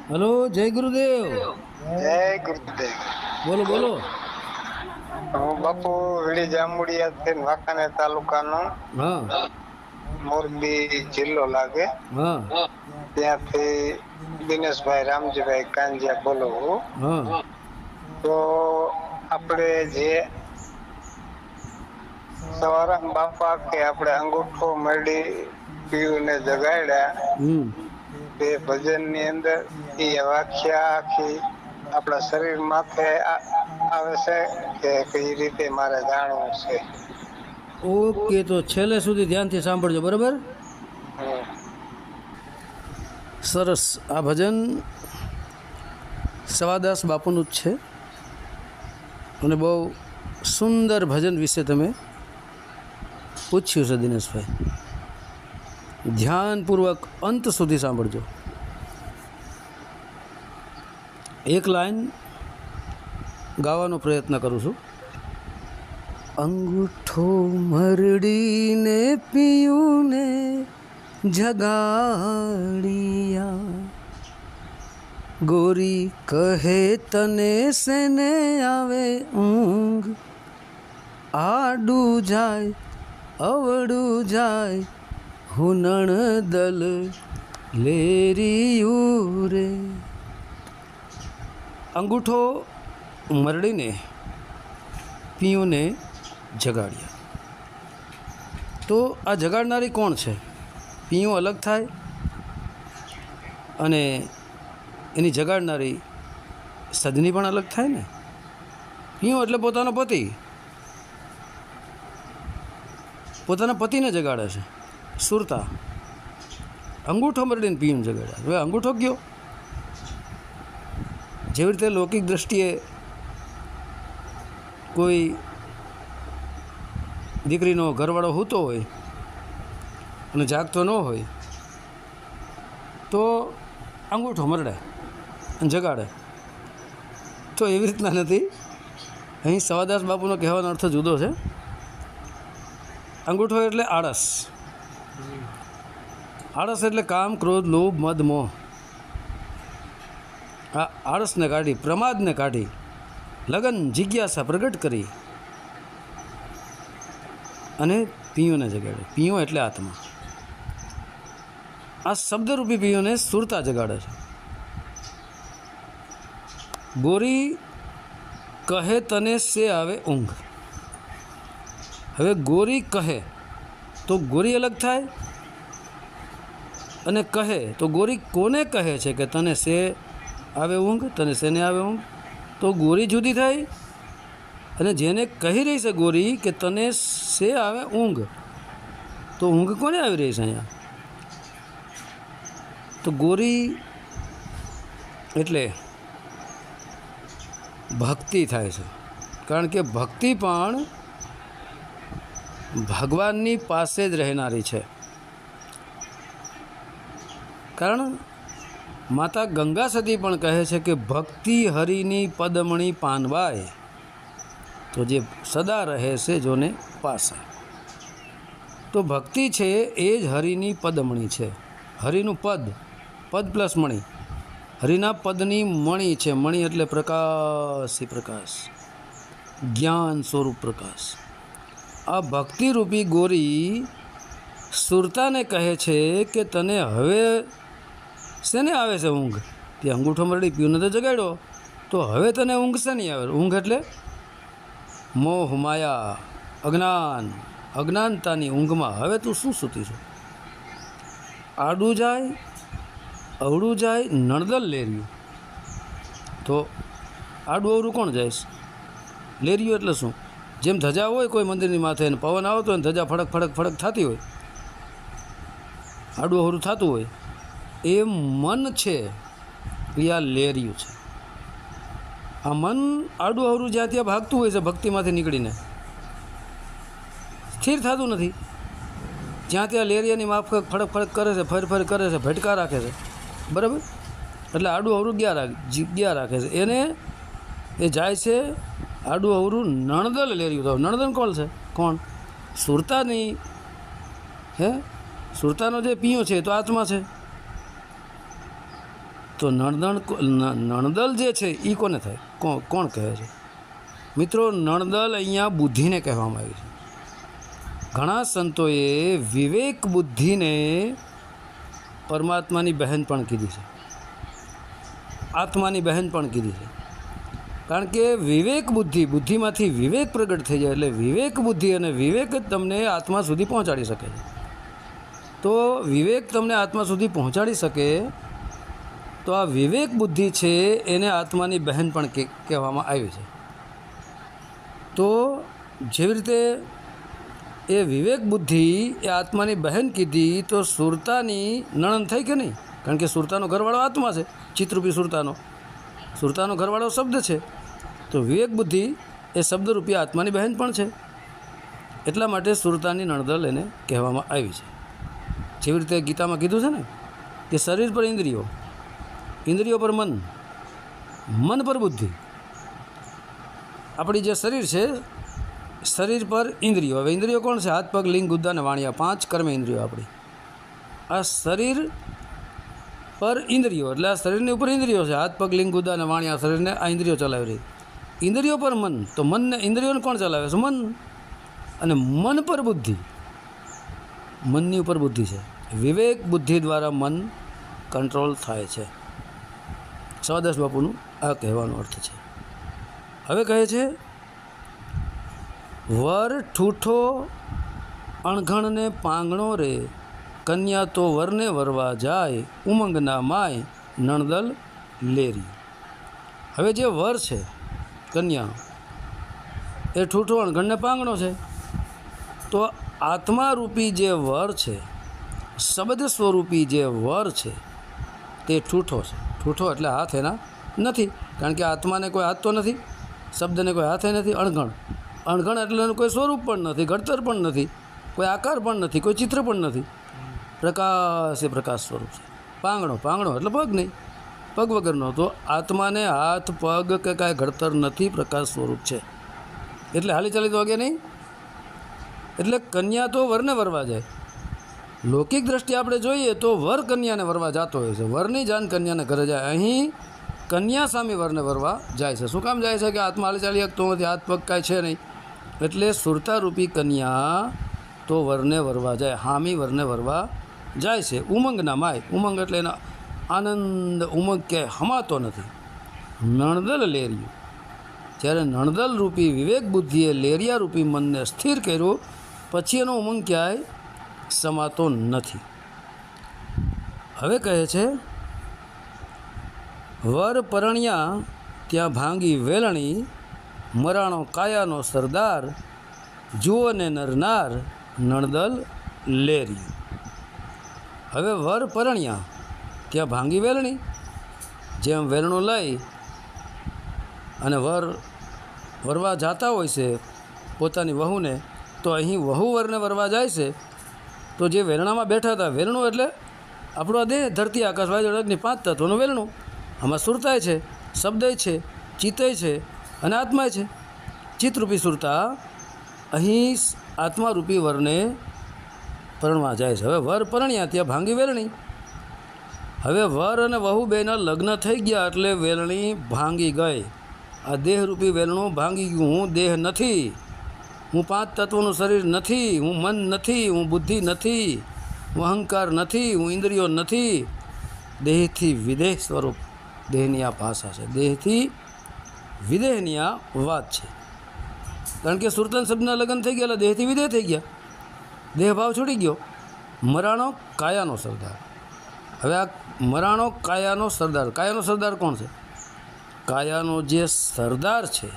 Hello, જય ગુરુદેવ. જય ગુરુદેવ. બોલો બોલો. હું બાપુ વીડી જાંબુડિયા વાંકાનેર તાલુકાનો, હા મોરબી જિલ્લો લાગે, હા ત્યાંથી દિનેશભાઈ રામજીભાઈ કાંજિયા બોલું છું. હા તો આપણે જે સવારામ બાપા કે આપણે અંગૂઠો મળી પીયુને જગાડ્યા, તે ભજન ની અંદર એ વ્યાખ્યા આખી આપણા શરીર માથે આવે છે કે કઈ રીતે મારે જાણવું છે. ઓકે, તો છેલ્લે સુધી ધ્યાનથી સાંભળજો, બરાબર? હમ. સરસ. આ ભજન સવાદાસ બાપુનું જ છે અને બહુ સુંદર ભજન વિશે તમે પૂછ્યું છે દિનેશભાઈ. ધ્યાનપૂર્વક અંત સુધી સાંભળજો. એક લાઈન ગાવાનો પ્રયત્ન કરું છું. અંગૂઠો મરડીને પીયુને જગાડિયા, ગોરી કહે તને સેને આવે ઊંઘ, આડું જાય અવડું જાય હુનણ દલ લેરિયું રે. અંગૂઠો મરડીને પીયુને જગાડ્યા. તો આ જગાડનારી કોણ છે? પીયું અલગ થાય અને એની જગાડનારી સદની પણ અલગ થાય ને. પીયું એટલે પોતાનો પતિ, પોતાના પતિને જગાડે છે, સુરતા. અંગૂઠો મરડીને પીયું જગાડ્યા. હવે અંગૂઠો કયો? જેવી રીતે લૌકિક દૃષ્ટિએ કોઈ દીકરીનો ઘરવાળો સૂતો હોય અને જાગતો ન હોય તો અંગૂઠો મરડે અને જગાડે. તો એવી રીતના નથી. અહીં સવાદાસ બાપુનો કહેવાનો અર્થ જુદો છે. અંગૂઠો એટલે આળસ. આળસ એટલે કામ, ક્રોધ, લોભ, મદ, મોહ. આ આળસને કાઢી, પ્રમાદને કાઢી, લગન જિજ્ઞાસા પ્રગટ કરી અને પીયુંને જગાડે. પીયું એટલે આત્મા. આ શબ્દરૂપી પીયુંને સુરતા જગાડે છે. ગોરી કહે તને સે આવે ઊંઘ. હવે ગોરી કહે તો ગોરી અલગ થાય અને કહે તો ગોરી કોને કહે છે કે તને સે આવે ઊંઘ, તને શેને આવે ઊંઘ? તો ગોરી જુદી થાય અને જેને કહી રહી છે ગોરી કે તને સે આવે ઊંઘ, તો ઊંઘ કોને આવી રહી છે અહીંયા? તો ગોરી એટલે ભક્તિ થાય છે. કારણ કે ભક્તિ પણ ભગવાનની પાસે જ રહેનારી છે. કારણ માતા ગંગા સતી પણ કહે છે કે ભક્તિ હરિની પદમણી પાનવાય, તો જે સદા રહે છે જોને પાસે. તો ભક્તિ છે એ જ હરિની પદમણી છે. હરિનું પદ, પદ પ્લસ મણી, હરિના પદની મણી છે. મણી એટલે પ્રકાશી પ્રકાશ, જ્ઞાન સ્વરૂપ પ્રકાશ. આ ભક્તિરૂપી ગોરી સુરતાને કહે છે કે તને હવે શેને આવે છે ઊંઘ? તે અંગૂઠો મરડી પીયુંને તો જગાડ્યો, તો હવે તને ઊંઘ શેની આવે? ઊંઘ એટલે મોહ, માયા, અજ્ઞાન, અજ્ઞાનતાની ઊંઘમાં હવે તું શું સૂતી છું? આડું જાય અવળું જાય નણદલ લેરિયું. તો આડું અવળું કોણ જાય? લેરિયું એટલે શું? જેમ ધજા હોય કોઈ મંદિરની માથે અને પવન આવતો હોય ને ધજા ફડક ફડક ફડક થતી હોય, આડું અવળું થતું હોય, એ મન છે એ આ લેરિયું છે. આ મન આડું અવળું જ્યાં ત્યાં ભાગતું હોય છે, ભક્તિમાંથી નીકળીને સ્થિર થતું નથી. જ્યાં ત્યાં લેરિયાની માફક ફડક ફડક કરે છે, ફર ફર કરે છે, ભટકા રાખે છે, બરાબર? એટલે આડું અવરું ગયા રાખે છે. એને એ જાય છે આડું અવરું નણદલ લેર્યું. તો નણદન કોણ છે? કોણ? સુરતાની. હે, સુરતાનો જે પીયો છે તો આત્મા છે. તો નણદલ જે છે એ કોને થાય? કોણ કહે છે? મિત્રો, નણદલ અહીંયા બુદ્ધિને કહેવામાં આવી છે. ઘણા સંતોએ વિવેક બુદ્ધિને પરમાત્માની બહેન પણ કીધી છે, આત્માની બહેન પણ કીધી છે. કારણ કે વિવેક બુદ્ધિમાંથી વિવેક પ્રગટ થઈ જાય એટલે વિવેક બુદ્ધિ અને વિવેક જ તમને આત્મા સુધી પહોંચાડી શકે છે. તો વિવેક તમને આત્મા સુધી પહોંચાડી શકે તો આ વિવેક બુદ્ધિ છે એને આત્માની બહેન પણ કહેવામાં આવી છે. તો જેવી રીતે એ વિવેક બુદ્ધિ એ આત્માની બહેન કીધી તો સુરતાની નણંદ થઈ કે નહીં? કારણ કે સુરતાનો ઘરવાળો આત્મા છે, ચિત્તરૂપી સુરતાનો ઘરવાળો શબ્દ છે. તો વિવેક બુદ્ધિ એ શબ્દરૂપી આત્માની બહેન પણ છે. એટલા માટે સુરતાની નણદલ એને કહેવામાં આવી છે. જેવી રીતે ગીતામાં કીધું છે ને કે શરીર પર ઇન્દ્રિયો પર મન પર બુદ્ધિ. આપણી જે શરીર છે, શરીર પર ઇન્દ્રિયો. હવે ઇન્દ્રિયો કોણ છે? હાથ, પગ, લિંગ, ગુદ્દા અને વાણિયા, 5 કર્મ ઇન્દ્રિયો આપણી. આ શરીર પર ઇન્દ્રિયો એટલે આ શરીરની ઉપર ઇન્દ્રિયો છે, હાથ, પગ, લિંગ, ગુદ્દા અને વાણિયા. શરીરને આ ઇન્દ્રિયો ચલાવી રહી. ઇન્દ્રિયો પર મન, તો મનને ઇન્દ્રિયોને કોણ ચલાવે છે? મન. અને મન પર બુદ્ધિ, મનની ઉપર બુદ્ધિ છે. વિવેક બુદ્ધિ દ્વારા મન કંટ્રોલ થાય છે. સવાદાસ બાપુનું આ કહેવાનો અર્થ છે. હવે કહે છે, વર ઠૂઠો અણઘણને પાંગણો રે, કન્યા તો વરને વરવા જાય, ઉમંગના માય નણદલ લેરી. હવે જે વર છે, કન્યા, એ ઠૂઠો અણઘણને પાંગણો છે. તો આત્મારૂપી જે વર છે, શબ્દ સ્વરૂપી જે વર છે તે ઠૂઠો છે. ઠૂઠો એટલે હાથ એના નથી, કારણ કે આત્માને કોઈ હાથ તો નથી, શબ્દને કોઈ હાથે નથી. અણઘણ એટલે એનું કોઈ સ્વરૂપ પણ નથી, ઘડતર પણ નથી, કોઈ આકાર પણ નથી, કોઈ ચિત્ર પણ નથી. પ્રકાશ એ પ્રકાશ સ્વરૂપ છે. પાંગણો એટલે પગ નહીં, પગ વગરનો. તો આત્માને હાથ, પગ કે કાંઈ ઘડતર નથી, પ્રકાશ સ્વરૂપ છે. એટલે હાલી ચાલી તો વાગે નહીં. એટલે કન્યા તો વરને વરવા જાય. લૌકિક દ્રષ્ટિએ આપણે જોઈએ તો વર કન્યાને વરવા જતો હોય છે, વરની જાન કન્યાને ઘરે જાય. અહીં કન્યા સામે વરને વરવા જાય છે. શું કામ જાય છે? કે આત્મા હાલી ચાલી શકતો નથી, હાથ પગ કાંઈ છે નહીં. એટલે સુરતારૂપી કન્યા તો વરને વરવા જાય, હામી વરને વરવા જાય છે. ઉમંગના માય, ઉમંગ એટલે એના આનંદ, ઉમંગ કે હમાતો નથી. નણદલ લેરિયું, જ્યારે નણદલ રૂપી વિવેક બુદ્ધિએ લેરિયા રૂપી મનને સ્થિર કર્યું પછી એનો ઉમંગ ક્યાંય સમાતો નથી. હવે કહે છે, વર પરણ્યા ત્યાં ભાંગી વેલણી, મરાણો કાયાનો સરદાર, જુઓ ને નરનાર નણદલ લેરી. હવે વર પરણ્યા ત્યાં ભાંગી વેલણી, જેમ વેલણું લઈ અને વરવા જતા હોય છે પોતાની વહુને, તો અહીં વહુ વરને વરવા જાય છે. તો જે વેલણામાં બેઠા હતા, વેલણું એટલે આપણો દેહ, ધરતી, આકાશ, વાયુ, અગ્નિ, 5 તત્વનું વેલણું. આમાં સુરતાય છે, શબ્દય છે, ચિત્તય છે અને આત્માય છે. ચિત્તરૂપી સુરતા અહીં આત્મારૂપી વરને પરણવા જાય છે. હવે વર પરણ્યા ત્યાં ભાંગી વેલણી. હવે વર અને વહુ બેના લગ્ન થઈ ગયા એટલે વેલણી ભાંગી ગઈ. આ દેહરૂપી વેલણું ભાંગી ગયું. હું દેહ નથી, હું 5 તત્વોનું શરીર નથી, હું મન નથી, હું બુદ્ધિ નથી, હું અહંકાર નથી, હું ઇન્દ્રિયો નથી. દેહથી વિદેહ સ્વરૂપ દેહની આ ભાષા છે, દેહથી વિદેહની આ વાત છે. કારણ કે સુરતન શબ્દના લગ્ન થઈ ગયા એટલે દેહથી વિદેહ થઈ ગયા, દેહ ભાવ છૂટી ગયો. મરાણો કાયાનો સરદાર. હવે આ મરાણો કાયાનો સરદાર, કાયાનો સરદાર કોણ છે? કાયાનો જે સરદાર છે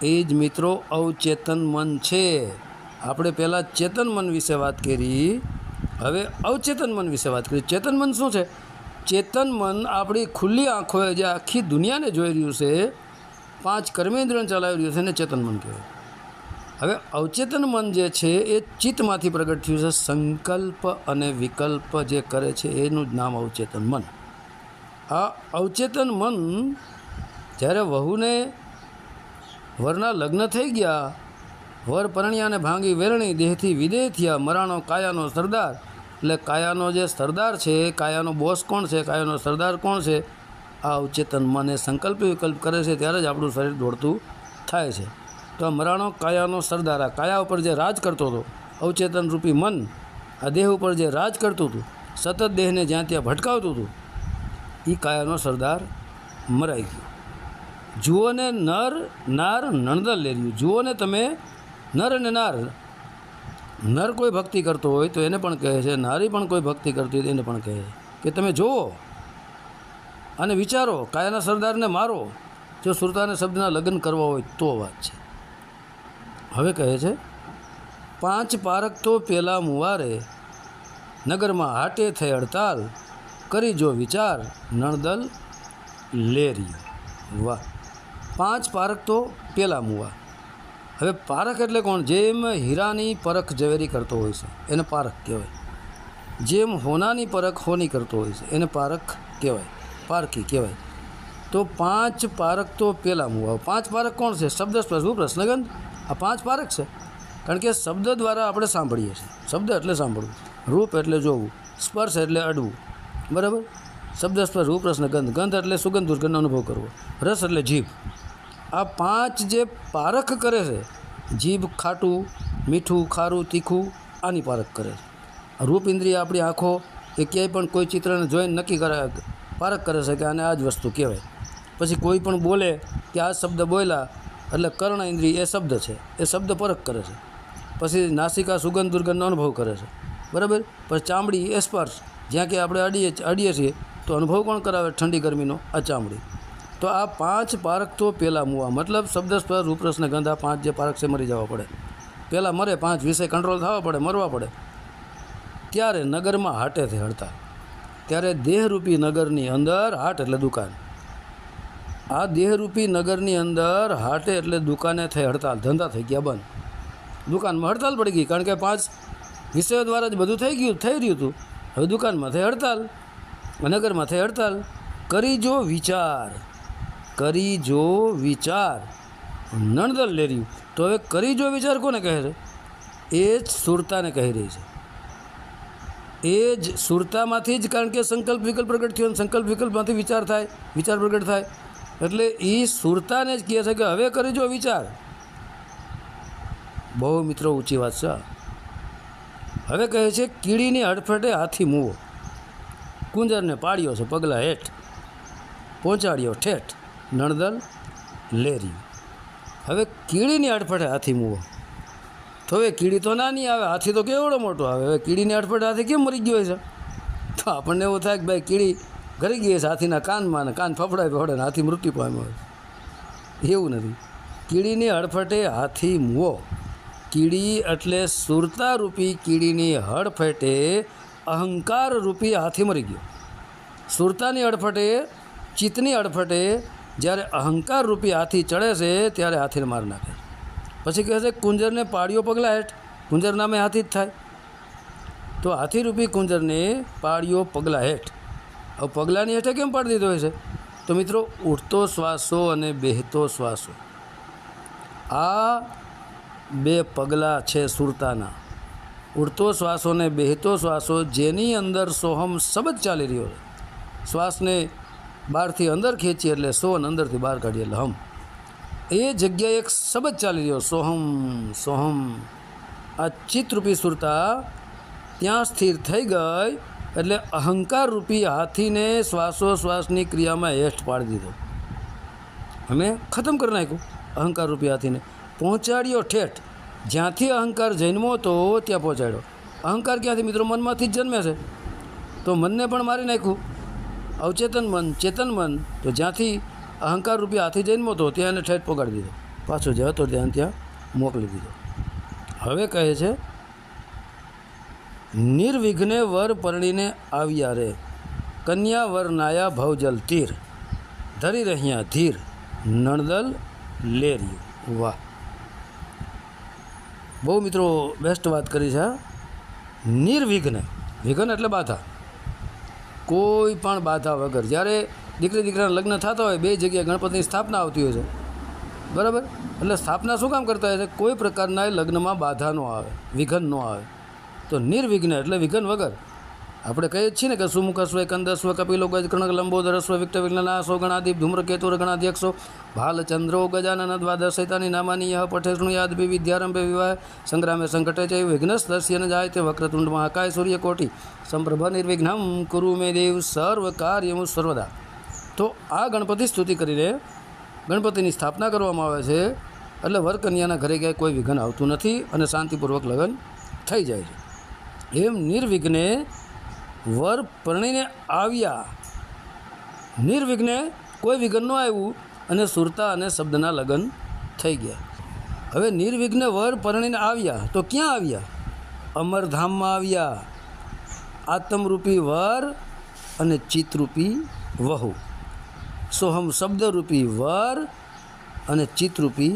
એ જ મિત્રો અવચેતન મન છે. આપણે પહેલાં ચેતન મન વિશે વાત કરી, હવે અવચેતન મન વિશે વાત કરી. ચેતન મન શું છે? ચેતન મન આપણી ખુલ્લી આંખોએ જે આખી દુનિયાને જોઈ રહ્યું છે, 5 કર્મેન્દ્રિયોને ચલાવી રહ્યું છે, એને ચેતન મન કહેવાય. હવે અવચેતન મન જે છે એ ચિત્તમાંથી પ્રગટ થયું છે. સંકલ્પ અને વિકલ્પ જે કરે છે એનું જ નામ અવચેતન મન. આ અવચેતન મન જ્યારે વહુને વરના લગ્ન થઈ ગયા, વર પરણ્યાને ભાંગી વેરણી, દેહથી વિદેહ થયા, મરાણો કાયાનો સરદાર, એટલે કાયાનો જે સરદાર છે, કાયાનો બોસ કોણ છે, કાયાનો સરદાર કોણ છે, આ અવચેતન મન એ સંકલ્પ વિકલ્પ કરે છે ત્યારે જ આપણું શરીર દોડતું થાય છે. તો આ મરાણો કાયાનો સરદાર, આ કાયા ઉપર જે રાજ કરતો હતો, અવચેતન રૂપી મન આ દેહ ઉપર જે રાજ કરતું હતું, સતત દેહને જ્યાં ત્યાં ભટકાવતું હતું, એ કાયાનો સરદાર મરાઈ ગયો. જુઓ ને નર નાર નણદલ લેર્યું. જુઓ ને તમે નર અને નાર, નર કોઈ ભક્તિ કરતો હોય તો એને પણ કહે છે, નારી પણ કોઈ ભક્તિ કરતી હોય તો એને પણ કહે છે કે તમે જુઓ અને વિચારો, કાયાના સરદારને મારો. જો સુરતાને શબ્દના લગ્ન કરવા હોય તો વાત છે. હવે કહે છે 5 પારક તો પેલા મુવારે, નગરમાં હાટે થઈ હડતાલ, કરી જો વિચાર નણદલ લેરી. વાહ! 5 પારક તો પેલા મુવા. હવે પારખ એટલે કોણ? જેમ હીરાની પરખ ઝવેરી કરતો હોય છે એને પારખ કહેવાય. જેમ હોનાની પરખ હોની કરતો હોય છે એને પારખ કહેવાય, પારખી કહેવાય. તો 5 પારક તો પેલા મુવા. 5 પારક કોણ છે? શબ્દ, સ્પર્શ, રૂપ, રસ, ગંધ. આ 5 પારક છે. કારણ કે શબ્દ દ્વારા આપણે સાંભળીએ છીએ. શબ્દ એટલે સાંભળવું, રૂપ એટલે જોવું, સ્પર્શ એટલે અડવું, બરાબર? શબ્દ, સ્પર્શ, રૂપ, રસ ને ગંધ. ગંધ એટલે સુગંધ દુર્ગંધનો અનુભવ કરવો, રસ એટલે જીભ. આ 5 જે પારખ કરે છે, જીભ ખાટું, મીઠું, ખારું, તીખું, આની પારખ કરે છે. રૂપ ઇન્દ્રિય આપણી આંખો એ ક્યાંય પણ કોઈ ચિત્રને જોઈને નક્કી કરે, પારખ કરે છે કે આને આ જ વસ્તુ કહેવાય. પછી કોઈ પણ બોલે કે આ શબ્દ બોલ્યા એટલે કર્ણ ઇન્દ્રિય એ શબ્દ છે, એ શબ્દ પરખ કરે છે. પછી નાસિકા સુગંધ દુર્ગંધનો અનુભવ કરે છે, બરાબર? પછી ચામડી એ સ્પર્શ, જ્યાં કે આપણે અડીએ છીએ તો અનુભવ કોણ કરાવે? ઠંડી ગરમીનો આ ચામડી. તો આ 5 પારક તો પહેલાં મુવા, મતલબ શબ્દ, સ્પર્શ, રૂપ, રસ ને ગંધ, આ 5 જે પારક છે મરી જવા પડે. પહેલાં મરે 5 વિષય કંટ્રોલ થવા પડે, મરવા પડે. ત્યારે નગરમાં હાટે થઈ હડતાલ. ત્યારે દેહરૂપી નગરની અંદર, હાટ એટલે દુકાન, આ દેહરૂપી નગરની અંદર હાટે એટલે દુકાને થઈ હડતાલ, ધંધા થઈ ગયા બંધ. દુકાનમાં હડતાલ પડી ગઈ, કારણ કે 5 વિષયો દ્વારા જ બધું થઈ રહ્યું હતું. હવે દુકાનમાં થઈ હડતાલ, નગરમાં થઈ હડતાલ. કરી જો વિચાર, કરી જો વિચાર નણદલ લેર્યું. તો હવે કરી જો વિચાર કોને કહે છે? એ જ સુરતાને કહી રહી છે. એ જ સુરતામાંથી જ, કારણ કે સંકલ્પ વિકલ્પ પ્રગટ થયો, સંકલ્પ વિકલ્પમાંથી વિચાર થાય, વિચાર પ્રગટ થાય, એટલે એ સુરતાને જ કહે છે કે હવે કરી જો વિચાર. બહુ મિત્રો ઊંચી વાત છે. હવે કહે છે કીડીની હડફેટે હાથી મૂવો, કુંજરને પાડ્યો છે પગલા હેઠ, પહોંચાડ્યો ઠેઠ નણદલ લેરી. હવે કીડીની હડફેટે હાથી મૂવો. તો હવે કીડી તો નાની આવે, હાથી તો કેવડો મોટો આવે. હવે કીડીની હડફેટે હાથી કેમ મરી ગયો છે? તો આપણને એવું થાય કે ભાઈ કીડી ઘરી ગઈ છે હાથીના કાનમાં, ને કાન ફફડાય ફફડે ને હાથી મૃત્યુ પામ્યો હોય. એવું નથી. કીડીની હડફેટે હાથી મૂવો. કીડી એટલે સુરતારૂપી કીડીની હડફેટે અહંકાર રૂપી હાથી મરી ગયો. સુરતાની હડફેટે, ચિત્તની હડફેટે જ્યારે અહંકાર રૂપી હાથી ચડે છે ત્યારે હાથીને મારી નાખે. પછી કહે છે કુંજરને પાડ્યો પગલા હેઠ. કુંજર નામે હાથી જ થાય. તો હાથીરૂપી કુંજરને પાડ્યો પગલા હેઠ. હવે પગલાની હેઠે કેમ પાડી દીધો હોય છે? તો મિત્રો ઉઠતો શ્વાસો અને બેહતો શ્વાસો, આ 2 પગલાં છે સુરતાના. ઉડતો શ્વાસો ને બેહતો શ્વાસો, જેની અંદર સોહમ શબ્દ ચાલી રહ્યો છે. શ્વાસને બહારથી અંદર ખેંચીએ એટલે સો, અને અંદરથી બહાર કાઢીએ એટલે હમ. એ જગ્યાએ એક શબ્દ ચાલી રહ્યો, સોહમ સોહમ. આ ચિત્તરૂપી સુરતા ત્યાં સ્થિર થઈ ગઈ એટલે અહંકાર રૂપી હાથીને શ્વાસોશ્વાસની ક્રિયામાં હેઠ પાડી દીધો. અમે ખતમ કરી નાખ્યું અહંકાર રૂપી હાથીને. પહોંચાડ્યો ઠેઠ, જ્યાંથી અહંકાર જન્મો હતો ત્યાં પહોંચાડ્યો. અહંકાર ક્યાંથી મિત્રો? મનમાંથી જ જન્મે છે. તો મનને પણ મારી નાખ્યું. અવચેતન મન, ચેતન મન, તો જ્યાંથી અહંકાર રૂપી હાથી જન્મો હતો ત્યાં એને ઠેઠ પગાડી દીધો. પાછો જે હતો ત્યાં મોકલી દીધો. હવે કહે છે નિર્વિઘ્ને વર પરણીને આવ્યા રે, કન્યા વર નાયા ભવજલ તીર, ધરી રહ્યા ધીર નણદલ લેર્યું. વાહ! બહુ મિત્રો બેસ્ટ વાત કરી છે. નિર્વિઘ્ન, વિઘ્ન એટલે બાધા, કોઈ પણ બાધા વગર. જ્યારે દીકરી દીકરાના લગ્ન થતા હોય, 2 જગ્યાએ ગણપતિની સ્થાપના આવતી હોય છે, બરાબર? એટલે સ્થાપના શું કામ કરતા હોય છે? કોઈ પ્રકારના લગ્નમાં બાધા ન આવે, વિઘન ન આવે. તો નિર્વિઘ્ન એટલે વિઘન વગર. આપણે કહીએ છીએ ને કે સુમુખસ્વ કંદસ્વ કપિલો ગજ કણક લંબોદર સ્વ વિક્ટ વિઘ્નનાશો ગણાદીપ ધૂમ્રકેતુર ગણાધ્યક્ષો ભાલચંદ્રો ગજાનન દ્વાદશૈતાની નામાની યહ પઠે શૃણુયાદ વિદ્યારંભે વિવાહ સંગ્રામે સંકટે ચ વિઘ્નસ્તસ્ય ન જાય તે વક્રતુંડ મહાકાય સૂર્યકોટિ સંપ્રભ નિર્વિઘ્નમ કુરુ મે દેવ સર્વ કાર્યમુ સર્વદા. તો આ ગણપતિ સ્તુતિ કરીને ગણપતિની સ્થાપના કરવામાં આવે છે, એટલે વર કન્યાના ઘરે ક્યાંય કોઈ વિઘ્ન આવતું નથી અને શાંતિપૂર્વક લગ્ન થઈ જાય છે. એમ નિર્વિઘ્ને વર પરણીને આવ્યા, નિર્વિઘ્ને કોઈ વિઘ્ન ન આવ્યું અને સુરતા અને શબ્દના લગ્ન થઈ ગયા. હવે નિર્વિઘ્ને વર પરણીને આવ્યા તો ક્યાં આવ્યા? અમરધામમાં આવ્યા. આત્મરૂપી વર અને ચિત્તરૂપી વહુ, સોહમ શબ્દરૂપી વર અને ચિત્તરૂપી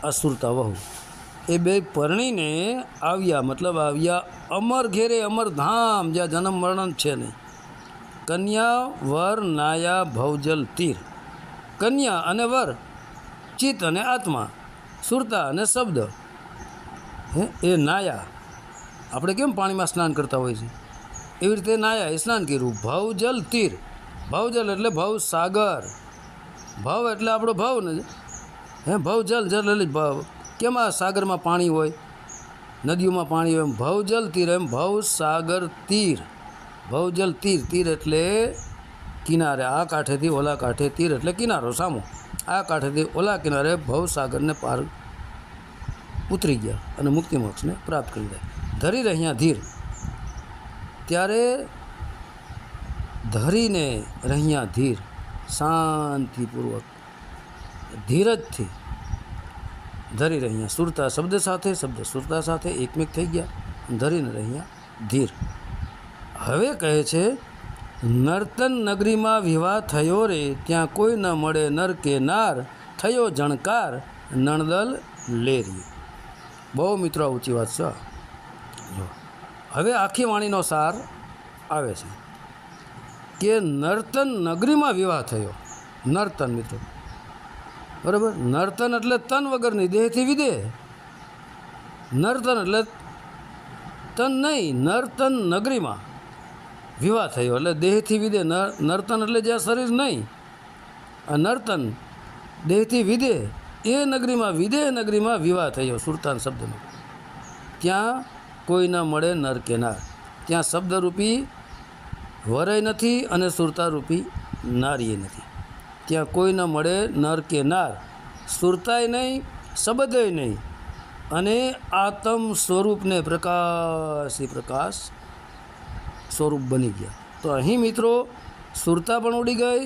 અસુરતા વહુ, એ બે પરણીને આવ્યા. મતલબ આવ્યા અમર ઘેરે, અમરધામ, જ્યાં જન્મ મરણ છે નહીં. કન્યા વર નાયા ભવજલ તીર. કન્યા અને વર, ચિત્ત અને આત્મા, સુરતા અને શબ્દ, એ નાયા. આપણે કેમ પાણીમાં સ્નાન કરતા હોઈએ છીએ એવી રીતે નાયા એ સ્નાન કર્યું. ભવજલ તીર, ભવજલ એટલે ભવ સાગર, ભવ એટલે આપણો ભવ ને, ભવજલ જલ એટલે ભવ. કેમ આ સાગરમાં પાણી હોય, નદીઓમાં પાણી હોય, એમ ભવજલ તીર, એમ ભવ સાગર તીર. ભવજલ તીર, તીર એટલે કિનારે, આ કાંઠેથી ઓલા કાંઠે, તીર એટલે કિનારો સામો, આ કાંઠેથી ઓલા કિનારે ભવસાગરને પાર ઉતરી ગયા અને મુક્તિ મોક્ષને પ્રાપ્ત કરી ગયા. ધરી રહ્યા ધીર, ત્યારે ધરીને રહ્યા ધીર, શાંતિપૂર્વક ધીરજથી ધરી રહ્યા. સુરતા શબ્દ સાથે, શબ્દ સુરતા સાથે એકમેક થઈ ગયા, ધરીને રહ્યા ધીર. હવે કહે છે, નર્તન નગરીમાં વિવાહ થયો રે, ત્યાં કોઈ ન મળે નર કે નાર, થયો જણકાર નણદલ લેરી. બહુ મિત્રો ઊંચી વાત છે. હવે આખી વાણીનો સાર આવે છે કે નર્તન નગરીમાં વિવાહ થયો. નર્તન મિત્રો, બરાબર, નર્તન એટલે તન વગરની, દેહથી વિદેહ. નર્તન એટલે તન નહીં, નર્તન નગરીમાં વિવાહ થયો એટલે દેહથી વિદેહ. નર્તન એટલે જ્યાં શરીર નહીં, આ નર્તન દેહથી વિદેહ, એ નગરીમાં, વિદેહ નગરીમાં વિવાહ થયો. સુરતાન શબ્દનો, ત્યાં કોઈ ન મળે નર કે નાર. ત્યાં શબ્દરૂપી વરય નથી અને સુરતારૂપી નારીય નથી. ત્યાં કોઈ ન મળે નર કે નાર, સુરતાય નહીં, શબ્દય નહીં, અને આત્મ સ્વરૂપને પ્રકાશી પ્રકાશ સ્વરૂપ બની ગયા. તો અહીં મિત્રો સુરતા પણ ઉડી ગઈ,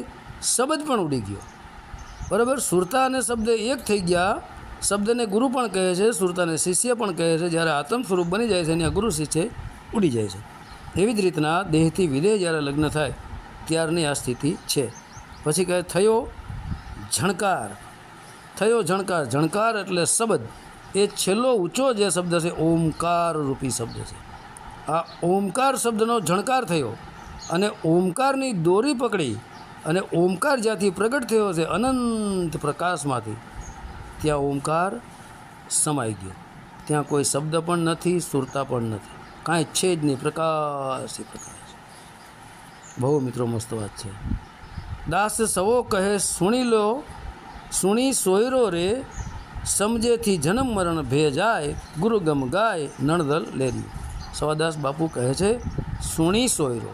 શબ્દ પણ ઉડી ગયો. બરાબર, સુરતા અને શબ્દ એક થઈ ગયા. શબ્દને ગુરુ પણ કહે છે, સુરતાને શિષ્ય પણ કહે છે. જ્યારે આત્મ સ્વરૂપ બની જાય છે ત્યાં ગુરુ શિષ્ય ઉડી જાય છે. એવી જ રીતના દેહથી વિદેહ જ્યારે લગ્ન થાય ત્યારની આ સ્થિતિ છે. પછી કહે થયો ઝણકાર. થયો ઝણકાર, ઝણકાર એટલે શબ્દ, એ છેલ્લો ઊંચો જે શબ્દ છે ઓમકાર રૂપી શબ્દ છે. આ ઓમકાર શબ્દનો ઝણકાર થયો અને ઓમકારની દોરી પકડી અને ઓમકાર જ્યાંથી પ્રગટ થયો છે અનંત પ્રકાશમાંથી, ત્યાં ઓમકાર સમાઈ ગયો. ત્યાં કોઈ શબ્દ પણ નથી, સુરતા પણ નથી, કાંઈ છે જ નહીં, પ્રકાશ એ પ્રકાશ. બહુ મિત્રો મસ્ત વાત છે. દાસ સવો કહે સુણી લો, સુણી સોયરો રે, સમજેથી જન્મ મરણ ભે જાય, ગુરુગમ ગાય નણદલ લેરી. સવાદાસ બાપુ કહે છે, સુણી સોયરો,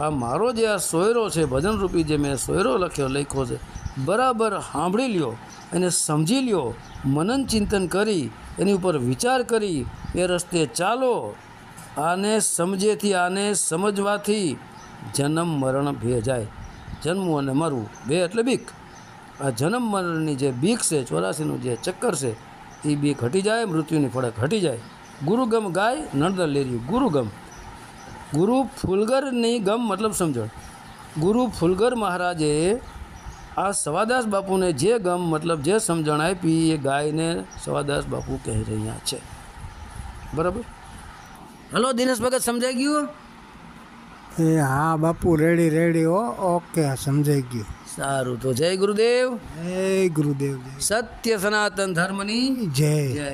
આ મારો જે આ સોયરો છે, ભજનરૂપી જે મેં સોયરો લખ્યો છે, બરાબર સાંભળી લ્યો, એને સમજી લ્યો, મનન ચિંતન કરી, એની ઉપર વિચાર કરી, એ રસ્તે ચાલો. આને સમજેથી, આને સમજવાથી જન્મ મરણ ભે જાય. જન્મવું અને મરવું બે એટલે બીક. આ જન્મ મરણની જે બીક છે, 84નું જે ચક્કર છે, એ બીક હટી જાય, મૃત્યુની ફળક હટી જાય. ગુરુગમ ગાય નણદલ લેર્યું. ગુરુગમ, ગુરુ ફૂલગરની ગમ મતલબ સમજણ. ગુરુ ફૂલગર મહારાજે આ સવાદાસ બાપુને જે ગમ મતલબ જે સમજણ આપી એ ગાયને સવાદાસ બાપુ કહી રહ્યા છે. બરાબર. હલો દિનેશ ભગત, સમજાઈ ગયું? હા બાપુ, રેડી હો. ઓકે, સમજાઈ ગયું. સારું, તો જય ગુરુદેવ. જય ગુરુદેવ. સત્ય સનાતન ધર્મની જય. જય.